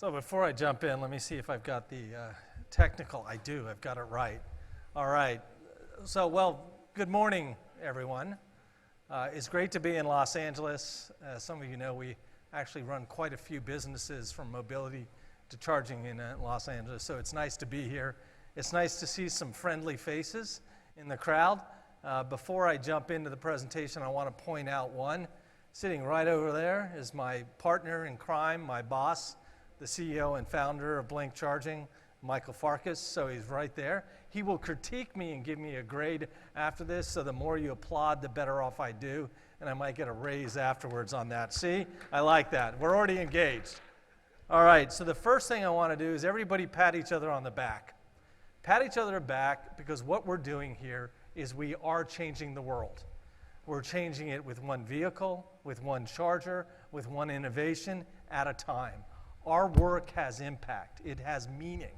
So before I jump in, let me see if I've got the technical. I do. I've got it right. All right. So, good morning, everyone. It's great to be in Los Angeles. As some of you know, we actually run quite a few businesses from mobility to charging in Los Angeles, so it's nice to be here. It's nice to see some friendly faces in the crowd. Before I jump into the presentation, I want to point out one. Sitting right over there is my partner in crime, my boss, the CEO and founder of Blink Charging, Michael Farkas, so he's right there. He will critique me and give me a grade after this, so the more you applaud, the better off I do, and I might get a raise afterwards on that. See? I like that. We're already engaged. All right, so the first thing I want to do is everybody pat each other on the back. Pat each other back because what we're doing here is we are changing the world. We're changing it with one vehicle, with one charger, with one innovation at a time. Our work has impact. It has meaning.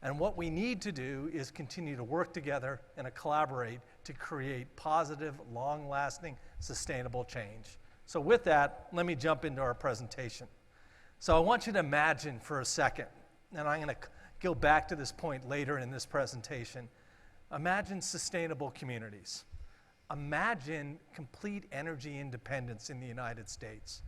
And what we need to do is continue to work together and collaborate to create positive, long-lasting, sustainable change. So with that, let me jump into our presentation. So I want you to imagine for a second, and I'm going to go back to this point later in this presentation. Imagine sustainable communities. Imagine complete energy independence in the United States.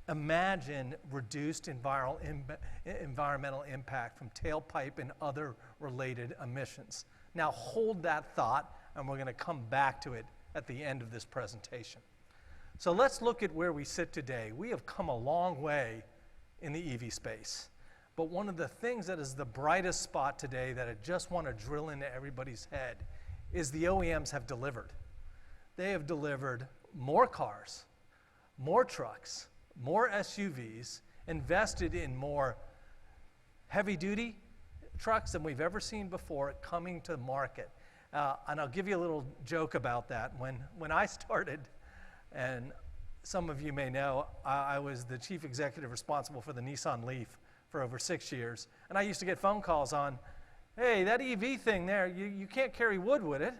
Imagine reduced environmental impact from tailpipe and other related emissions. Now hold that thought, and we're going to come back to it at the end of this presentation. So let's look at where we sit today. We have come a long way in the EV space. But one of the things that is the brightest spot today that I just want to drill into everybody's head is the OEMs have delivered. They have delivered more cars, more trucks, more SUVs, invested in more heavy-duty trucks than we've ever seen before coming to market. And I'll give you a little joke about that. When I started, and some of you may know, I was the chief executive responsible for the Nissan Leaf for over 6 years. And I used to get phone calls on, hey, that EV thing there, you can't carry wood with it.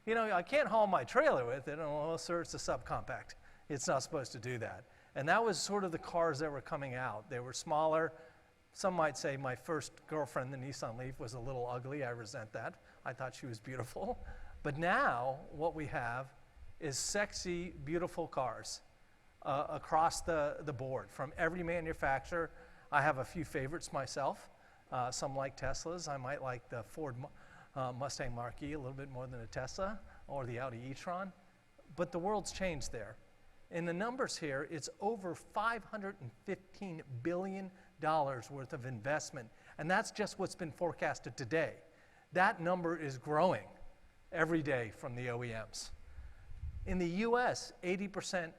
You know, I can't haul my trailer with it. And, well, sir, it's a subcompact. It's not supposed to do that. And that was sort of the cars that were coming out. They were smaller. Some might say my first girlfriend, the Nissan Leaf, was a little ugly. I resent that. I thought she was beautiful. But now what we have is sexy, beautiful cars across the board from every manufacturer. I have a few favorites myself. Some like Teslas. I might like the Ford Mustang Mach-E a little bit more than a Tesla or the Audi e-tron. But the world's changed there. In the numbers here, it's over $515 billion worth of investment. And that's just what's been forecasted today. That number is growing every day from the OEMs. In the US, 80%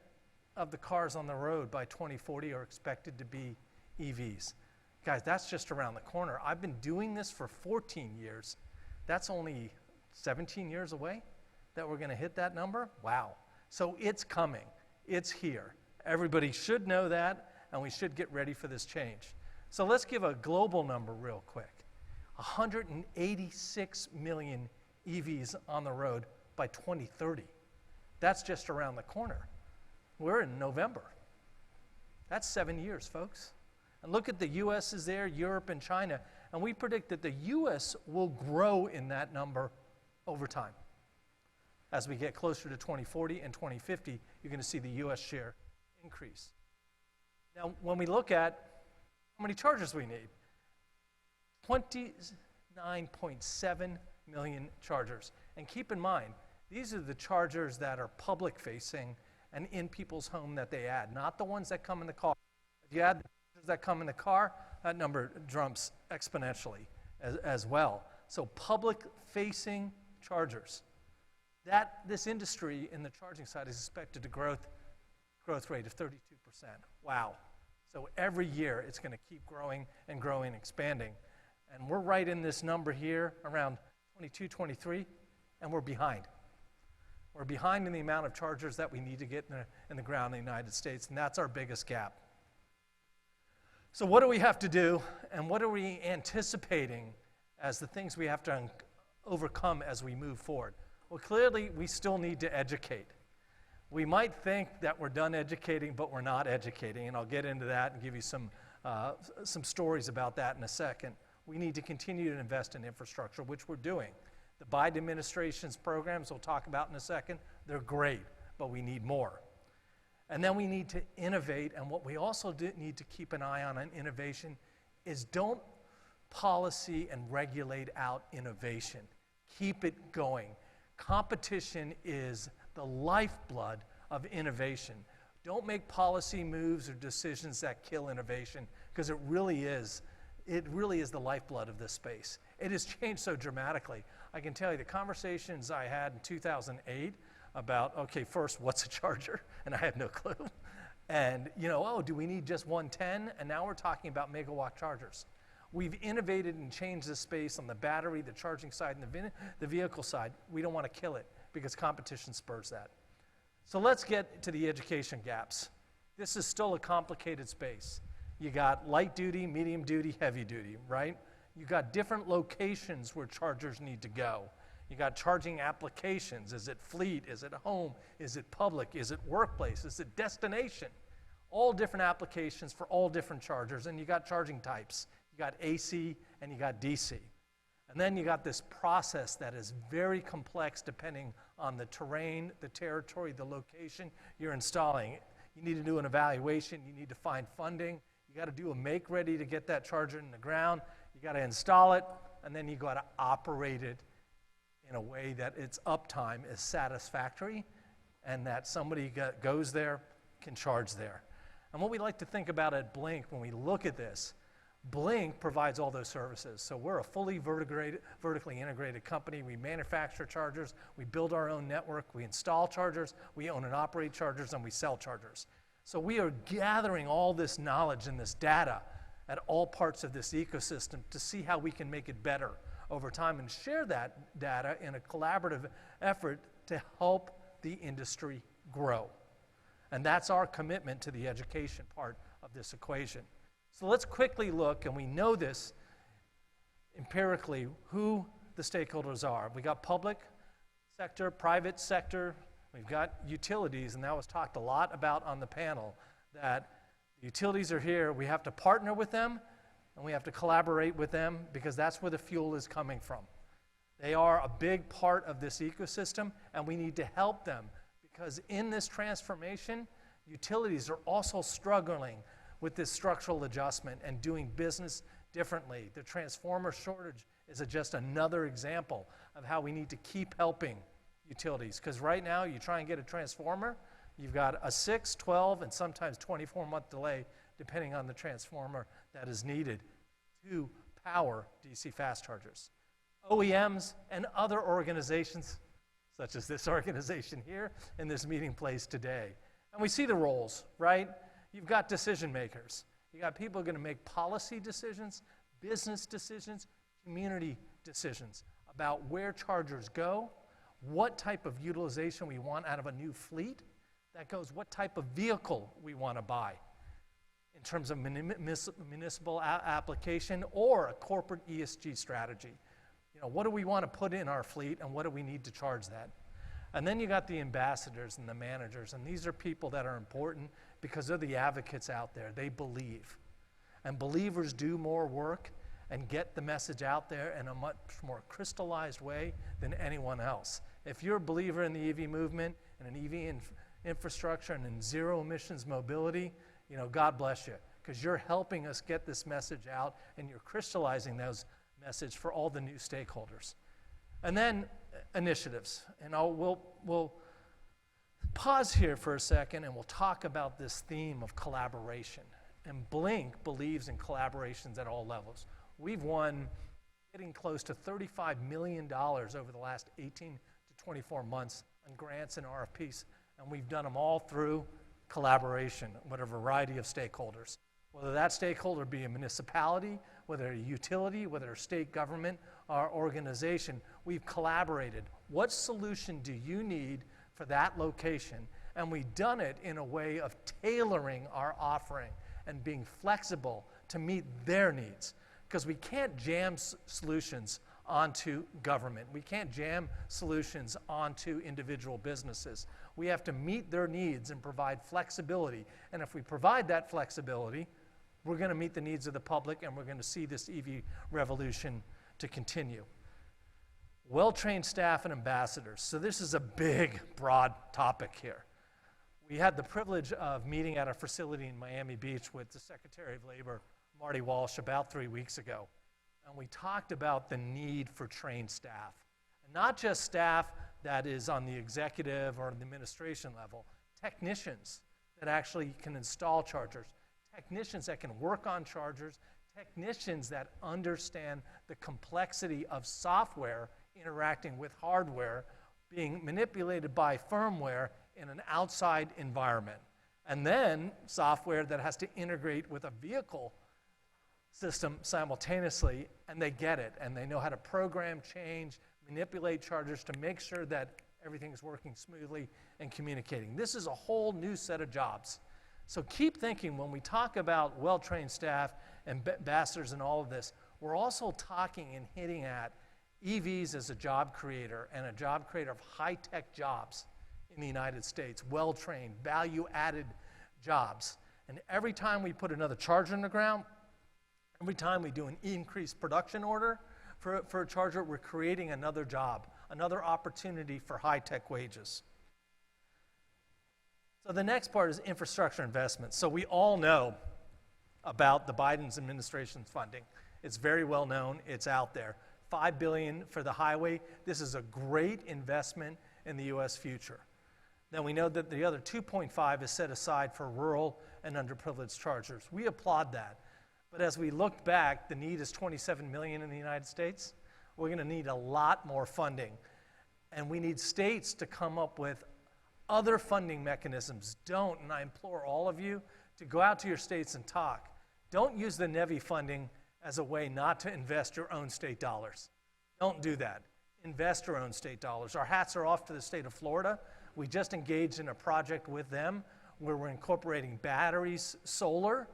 of the cars on the road by 2040 are expected to be EVs. Guys, that's just around the corner. I've been doing this for 14 years. That's only 17 years away that we're going to hit that number? Wow. So it's coming. It's here. Everybody should know that, and we should get ready for this change. So let's give a global number real quick. 186 million EVs on the road by 2030. That's just around the corner. We're in November. That's 7 years, folks. And look at the US is there, Europe and China, and we predict that the US will grow in that number over time. As we get closer to 2040 and 2050, you're going to see the US share increase. Now, when we look at how many chargers we need, 29.7 million chargers. And keep in mind, these are the chargers that are public-facing and in people's home that they add, not the ones that come in the car. If you add the chargers that come in the car, that number jumps exponentially as well. So public-facing chargers. This industry in the charging side is expected to growth rate of 32%. Wow. So every year it's going to keep growing and growing, expanding. And we're right in this number here around 22, 23, and we're behind. We're behind in the amount of chargers that we need to get in the ground in the United States, and that's our biggest gap. So what do we have to do, and what are we anticipating as the things we have to overcome as we move forward? Well, clearly, we still need to educate. We might think that we're done educating, but we're not educating, and I'll get into that and give you some some stories about that in a second. We need to continue to invest in infrastructure, which we're doing. The Biden administration's programs we'll talk about in a second, they're great, but we need more. And then we need to innovate, and what we also need to keep an eye on innovation is don't policy and regulate out innovation. Keep it going. Competition is the lifeblood of innovation. Don't make policy moves or decisions that kill innovation, because it really is the lifeblood of this space. It has changed so dramatically. I can tell you the conversations I had in 2008 about, okay, first, what's a charger? And I had no clue. And, oh, do we need just 110? And now we're talking about megawatt chargers. We've innovated and changed the space on the battery, the charging side, and the vehicle side. We don't want to kill it because competition spurs that. So let's get to the education gaps. This is still a complicated space. You got light duty, medium duty, heavy duty, right? You got different locations where chargers need to go. You got charging applications. Is it fleet? Is it home? Is it public? Is it workplace? Is it destination? All different applications for all different chargers, and you got charging types. You got AC and you got DC. And then you got this process that is very complex depending on the terrain, the territory, the location you're installing. You need to do an evaluation. You need to find funding. You got to do a make ready to get that charger in the ground. You got to install it, and then you got to operate it in a way that its uptime is satisfactory and that somebody goes there, can charge there. And what we like to think about at Blink when we look at this, Blink provides all those services. So we're a fully vertically integrated company. We manufacture chargers, we build our own network, we install chargers, we own and operate chargers, and we sell chargers. So we are gathering all this knowledge and this data at all parts of this ecosystem to see how we can make it better over time and share that data in a collaborative effort to help the industry grow. And that's our commitment to the education part of this equation. So let's quickly look, and we know this empirically, who the stakeholders are. We got public sector, private sector, we've got utilities, and that was talked a lot about on the panel, that utilities are here, we have to partner with them, and we have to collaborate with them because that's where the fuel is coming from. They are a big part of this ecosystem, and we need to help them because in this transformation, utilities are also struggling with this structural adjustment and doing business differently. The transformer shortage is just another example of how we need to keep helping utilities, because right now you try and get a transformer, you've got a 6, 12, and sometimes 24-month delay depending on the transformer that is needed to power DC fast chargers. OEMs and other organizations, such as this organization here in this meeting place today. And we see the roles, right? You've got decision makers. You got people going to make policy decisions, business decisions, community decisions about where chargers go, what type of utilization we want out of a new fleet that goes, what type of vehicle we want to buy in terms of municipal application or a corporate ESG strategy. What do we want to put in our fleet and what do we need to charge that? And then you got the ambassadors and the managers, and these are people that are important because they're the advocates out there. They believe. And believers do more work and get the message out there in a much more crystallized way than anyone else. If you're a believer in the EV movement and an EV infrastructure and in zero emissions mobility, God bless you, because you're helping us get this message out and you're crystallizing those message for all the new stakeholders. And then initiatives, and we'll pause here for a second and we'll talk about this theme of collaboration. And Blink believes in collaborations at all levels. We've won getting close to $35 million over the last 18 to 24 months on grants and RFPs, and we've done them all through collaboration with a variety of stakeholders. Whether that stakeholder be a municipality, whether a utility, whether a state government or organization, we've collaborated. What solution do you need for that location? And we've done it in a way of tailoring our offering and being flexible to meet their needs. Because we can't jam solutions onto government. We can't jam solutions onto individual businesses. We have to meet their needs and provide flexibility. And if we provide that flexibility, we're going to meet the needs of the public, and we're going to see this EV revolution to continue. Well-trained staff and ambassadors. So this is a big, broad topic here. We had the privilege of meeting at a facility in Miami Beach with the Secretary of Labor, Marty Walsh, about 3 weeks ago. And we talked about the need for trained staff. And not just staff that is on the executive or the administration level, technicians that actually can install chargers, technicians that can work on chargers, technicians that understand the complexity of software interacting with hardware, being manipulated by firmware in an outside environment. And then software that has to integrate with a vehicle system simultaneously, and they get it, and they know how to program, change, manipulate chargers to make sure that everything's working smoothly and communicating. This is a whole new set of jobs. So keep thinking when we talk about well-trained staff and ambassadors and all of this, we're also talking and hitting at EVs as a job creator and a job creator of high-tech jobs in the United States, well-trained, value-added jobs. And every time we put another charger in the ground, every time we do an increased production order for a charger, we're creating another job, another opportunity for high-tech wages. So the next part is infrastructure investment. So we all know about the Biden administration's funding. It's very well known. It's out there. $5 billion for the highway. This is a great investment in the U.S. future. Then we know that the other 2.5 is set aside for rural and underprivileged chargers. We applaud that. But as we look back, the need is 27 million in the United States. We're going to need a lot more funding. And we need states to come up with other funding mechanisms. Don't, and I implore all of you to go out to your states and talk. Don't use the NEVI funding as a way not to invest your own state dollars. Don't do that. Invest your own state dollars. Our hats are off to the state of Florida. We just engaged in a project with them where we're incorporating batteries, solar,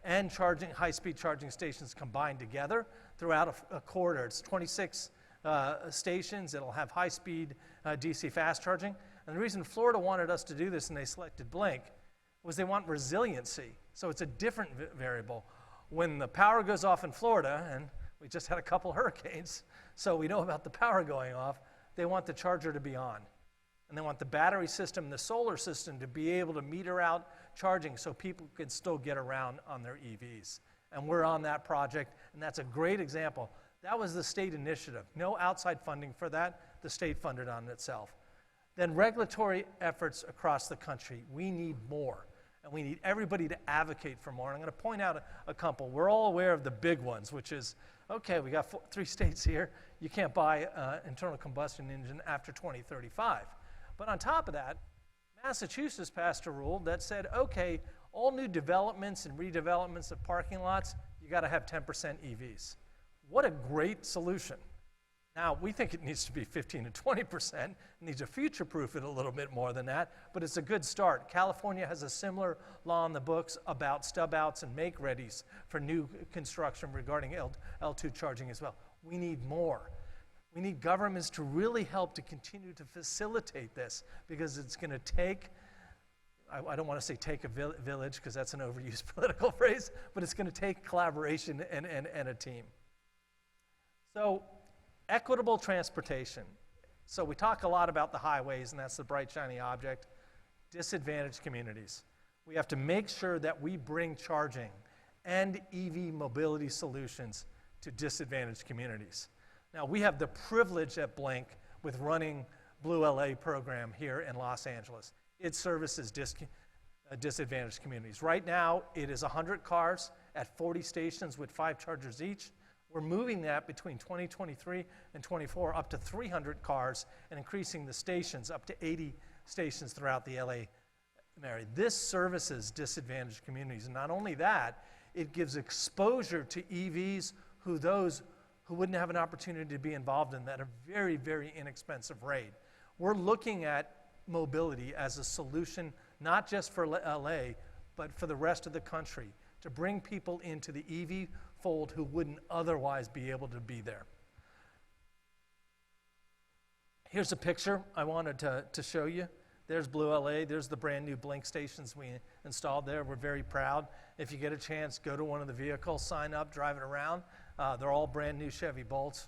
and high-speed charging stations combined together throughout a corridor. It's 26 stations. It'll have high-speed DC fast charging. And the reason Florida wanted us to do this and they selected Blink was they want resiliency. So it's a different variable. When the power goes off in Florida, and we just had a couple hurricanes, so we know about the power going off, they want the charger to be on. And they want the battery system, the solar system to be able to meter out charging so people can still get around on their EVs. And we're on that project, and that's a great example. That was the state initiative. No outside funding for that. The state funded on itself. Then regulatory efforts across the country. We need more, and we need everybody to advocate for more. And I'm going to point out a couple. We're all aware of the big ones, which is, okay, we got 3 states here. You can't buy an internal combustion engine after 2035. But on top of that, Massachusetts passed a rule that said, okay, all new developments and redevelopments of parking lots, you got to have 10% EVs. What a great solution. Now, we think it needs to be 15 to 20%. It needs to future-proof it a little bit more than that, but it's a good start. California has a similar law in the books about stub-outs and make-readies for new construction regarding L2 charging as well. We need more. We need governments to really help to continue to facilitate this because it's going to take, I don't want to say take a village because that's an overused political phrase, but it's going to take collaboration and a team. So, equitable transportation. So we talk a lot about the highways, and that's the bright, shiny object. Disadvantaged communities. We have to make sure that we bring charging and EV mobility solutions to disadvantaged communities. Now, we have the privilege at Blink with running Blue LA program here in Los Angeles. It services disadvantaged communities. Right now, it is 100 cars at 40 stations with 5 chargers each. We're moving that between 2023 and 24 up to 300 cars and increasing the stations up to 80 stations throughout the LA area. This services disadvantaged communities. And not only that, it gives exposure to EVs who wouldn't have an opportunity to be involved in that at a very, very inexpensive rate. We're looking at mobility as a solution, not just for LA, but for the rest of the country, to bring people into the EV fold who wouldn't otherwise be able to be there. Here's a picture I wanted to show you. There's Blue LA. There's the brand new Blink stations we installed there. We're very proud. If you get a chance, go to one of the vehicles, sign up, drive it around. They're all brand new Chevy Bolts.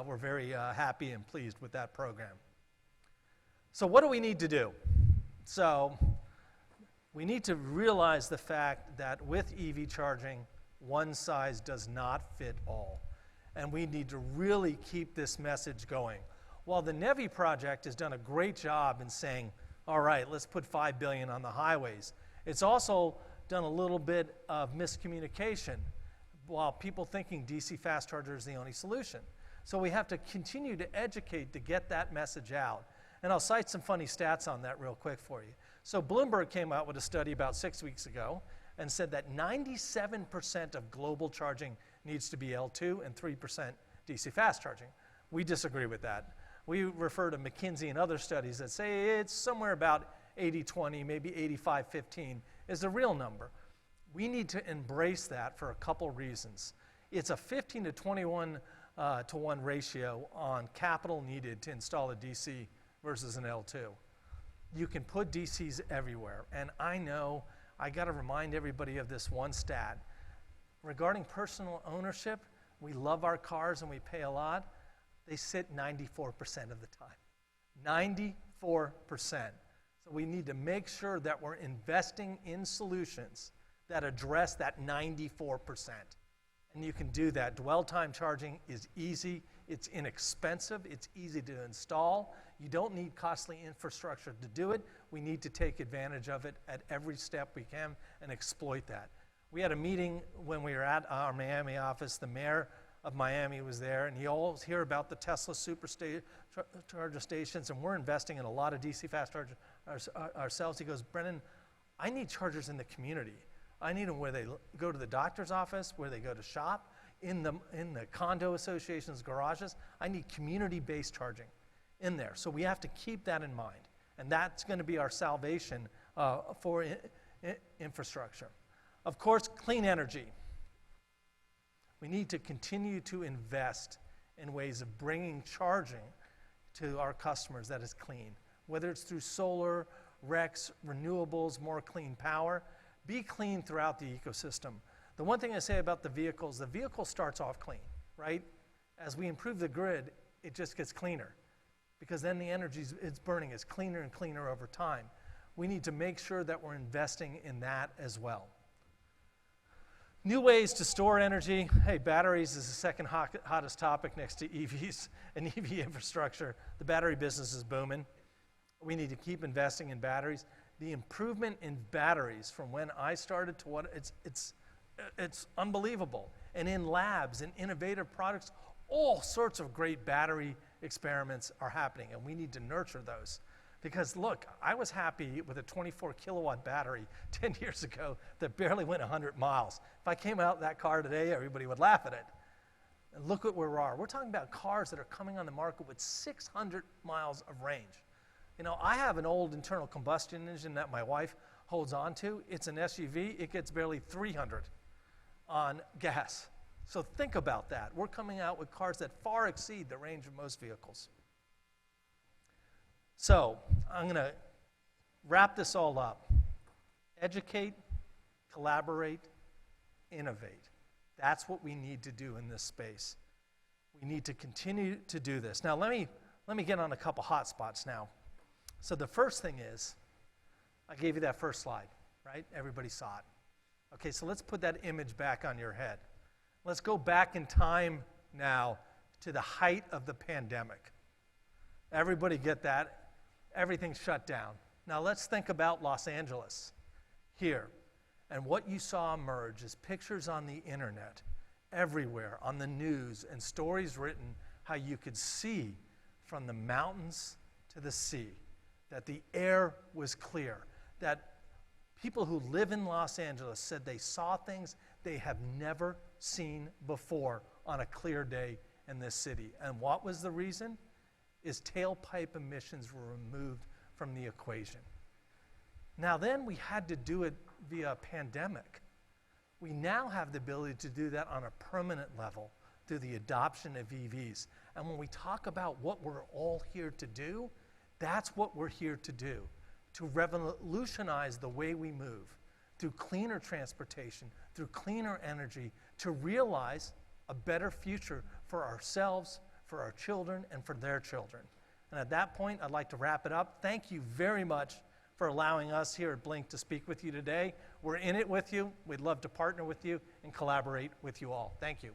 We're very happy and pleased with that program. So what do we need to do? So we need to realize the fact that with EV charging, one size does not fit all. And we need to really keep this message going. While the NEVI project has done a great job in saying, all right, let's put $5 billion on the highways, it's also done a little bit of miscommunication while people thinking DC fast charger is the only solution. So we have to continue to educate to get that message out. And I'll cite some funny stats on that real quick for you. So Bloomberg came out with a study about 6 weeks ago and said that 97% of global charging needs to be L2 and 3% DC fast charging. We disagree with that. We refer to McKinsey and other studies that say it's somewhere about 80-20, maybe 85-15 is the real number. We need to embrace that for a couple reasons. It's a 15 to 21 to 1 ratio on capital needed to install a DC versus an L2. You can put DCs everywhere, and I know I got to remind everybody of this one stat. Regarding personal ownership, we love our cars and we pay a lot. They sit 94% of the time. 94%. So we need to make sure that we're investing in solutions that address that 94%. And you can do that. Dwell time charging is easy, it's inexpensive, it's easy to install. You don't need costly infrastructure to do it. We need to take advantage of it at every step we can and exploit that. We had a meeting when we were at our Miami office. The mayor of Miami was there, and you always hear about the Tesla supercharger stations, and we're investing in a lot of DC fast chargers ourselves. He goes, Brennan, I need chargers in the community. I need them where they go to the doctor's office, where they go to shop, in the condo associations, garages. I need community-based charging in there. So we have to keep that in mind. And that's going to be our salvation for infrastructure. Of course, clean energy. We need to continue to invest in ways of bringing charging to our customers that is clean, whether it's through solar, RECs, renewables, more clean power. Be clean throughout the ecosystem. The one thing I say about the vehicle starts off clean, right? As we improve the grid, it just gets cleaner because then the energy it's burning is cleaner and cleaner over time. We need to make sure that we're investing in that as well. New ways to store energy. Hey, batteries is the second hottest topic next to EVs and EV infrastructure. The battery business is booming. We need to keep investing in batteries. The improvement in batteries from when I started to what it's unbelievable. And in labs and innovative products, all sorts of great battery experiments are happening, and we need to nurture those. Because look, I was happy with a 24 kilowatt battery 10 years ago that barely went 100 miles. If I came out that car today, everybody would laugh at it. And look at where we are. We're talking about cars that are coming on the market with 600 miles of range. You know, I have an old internal combustion engine that my wife holds on to. It's an SUV. It gets barely 300 on gas. So think about that. We're coming out with cars that far exceed the range of most vehicles. So I'm going to wrap this all up. Educate, collaborate, innovate. That's what we need to do in this space. We need to continue to do this. Now let me get on a couple hot spots now. So the first thing is, I gave you that first slide, right? Everybody saw it. Okay, so let's put that image back on your head. Let's go back in time now to the height of the pandemic. Everybody get that? Everything shut down. Now let's think about Los Angeles here. And what you saw emerge is pictures on the internet, everywhere, on the news, and stories written how you could see from the mountains to the sea, that the air was clear, that people who live in Los Angeles said they saw things they have never seen before on a clear day in this city. And what was the reason? Is tailpipe emissions were removed from the equation. Now then we had to do it via a pandemic. We now have the ability to do that on a permanent level through the adoption of EVs. And when we talk about what we're all here to do, that's what we're here to do, to revolutionize the way we move, through cleaner transportation, through cleaner energy, to realize a better future for ourselves, for our children, and for their children. And at that point, I'd like to wrap it up. Thank you very much for allowing us here at Blink to speak with you today. We're in it with you. We'd love to partner with you and collaborate with you all. Thank you.